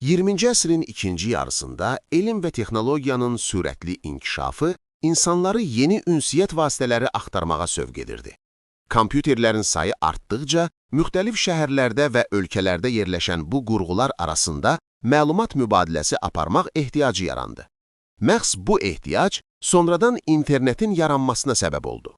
20-ci əsrin ikinci yarısında elm və texnologiyanın sürətli inkişafı insanları yeni ünsiyyət vasitələri axtarmağa sövq edirdi. Kompüterlərin sayı artdıqca, müxtəlif şəhərlərdə və ölkələrdə yerləşən bu qurğular arasında məlumat mübadiləsi aparmaq ehtiyacı yarandı. Məhz bu ehtiyac sonradan internetin yaranmasına səbəb oldu.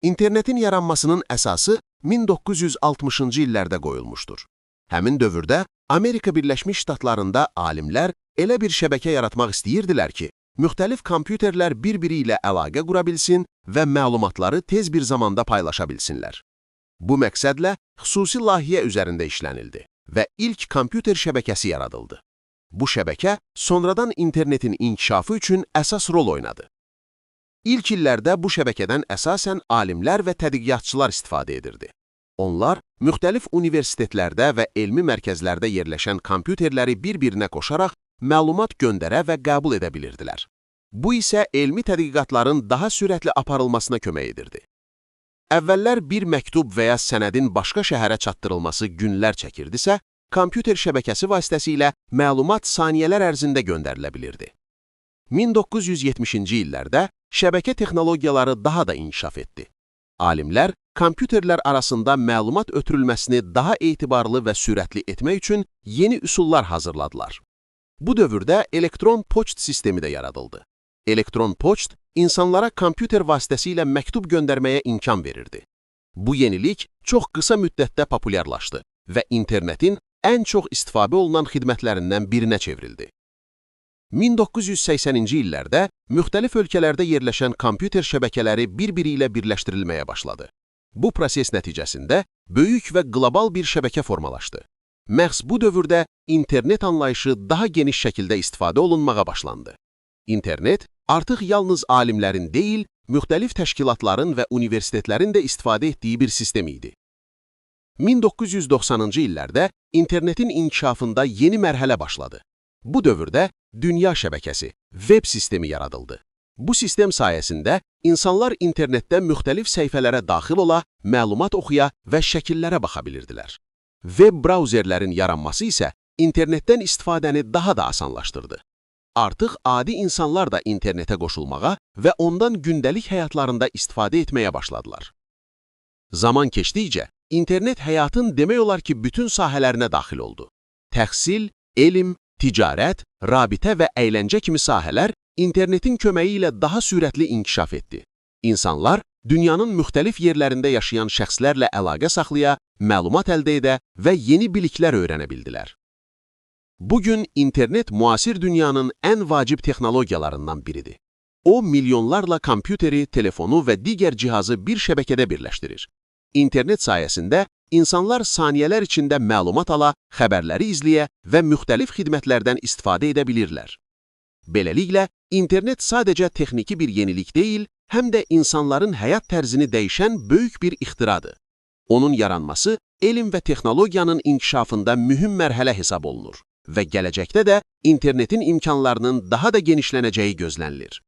İnternetin yaranmasının əsası 1960-cı illərdə qoyulmuşdur. Həmin dövrdə Amerika Birləşmiş Ştatlarında alimlər elə bir şəbəkə yaratmaq istəyirdilər ki, müxtəlif kompüterlər bir-biri ilə əlaqə qura bilsin və məlumatları tez bir zamanda paylaşa bilsinlər. Bu məqsədlə xüsusi layihə üzərində işlənildi və ilk kompüter şəbəkəsi yaradıldı. Bu şəbəkə sonradan internetin inkişafı üçün əsas rol oynadı. İlk illərdə bu şəbəkədən əsasən alimlər və tədqiqatçılar istifadə edirdi. Onlar müxtəlif universitetlərdə və elmi mərkəzlərdə yerləşən kompüterləri bir-birinə qoşaraq məlumat göndərə və qəbul edə bilirdilər. Bu isə elmi tədqiqatların daha sürətli aparılmasına kömək edirdi. Əvvəllər bir məktub və ya sənədin başqa şəhərə çatdırılması günlər çəkirdisə, kompüter şəbəkəsi vasitəsilə məlumat saniyələr ərzində göndərilə bilirdi. 1970-ci illərdə şəbəkə texnologiyaları daha da inkişaf etdi. Alimlər kompüterlər arasında məlumat ötürülməsini daha etibarlı və sürətli etmək üçün yeni üsullar hazırladılar. Bu dövrdə elektron poçt sistemi də yaradıldı. Elektron poçt insanlara kompüter vasitəsilə məktub göndərməyə imkan verirdi. Bu yenilik çox qısa müddətdə populyarlaşdı və internetin ən çox istifadə olunan xidmətlərindən birinə çevrildi. 1980-ci illərdə müxtəlif ölkələrdə yerləşən kompüter şəbəkələri bir-biri ilə birləşdirilməyə başladı. Bu proses nəticəsində böyük və qlobal bir şəbəkə formalaşdı. Məhz bu dövrdə internet anlayışı daha geniş şəkildə istifadə olunmağa başlandı. İnternet artıq yalnız alimlərin deyil, müxtəlif təşkilatların və universitetlərin də istifadə etdiyi bir sistem idi. 1990-cı illərdə internetin inkişafında yeni mərhələ başladı. Bu dövrdə dünya şəbəkəsi, web sistemi yaradıldı. Bu sistem sayəsində insanlar internetdə müxtəlif səhifələrə daxil ola, məlumat oxuya və şəkillərə baxa bilirdilər. Web brauzerlərin yaranması isə internetdən istifadəni daha da asanlaşdırdı. Artıq adi insanlar da internetə qoşulmağa və ondan gündəlik həyatlarında istifadə etməyə başladılar. Zaman keçdikcə, internet həyatın demək olar ki, bütün sahələrinə daxil oldu. Təhsil, elm, ticarət, rabitə və əyləncə kimi sahələr internetin köməyi ilə daha sürətli inkişaf etdi. İnsanlar dünyanın müxtəlif yerlərində yaşayan şəxslərlə əlaqə saxlaya, məlumat əldə edə və yeni biliklər öyrənə bildilər. Bugün internet müasir dünyanın ən vacib texnologiyalarından biridir. O, milyonlarla kompüteri, telefonu və digər cihazı bir şəbəkədə birləşdirir. İnternet sayəsində insanlar saniyələr içində məlumat ala, xəbərləri izləyə və müxtəlif xidmətlərdən istifadə edə bilirlər. Beləliklə, internet sadəcə texniki bir yenilik deyil, həm də insanların həyat tərzini dəyişən böyük bir ixtiradır. Onun yaranması elm və texnologiyanın inkişafında mühüm mərhələ hesab olunur və gələcəkdə də internetin imkanlarının daha da genişlənəcəyi gözlənilir.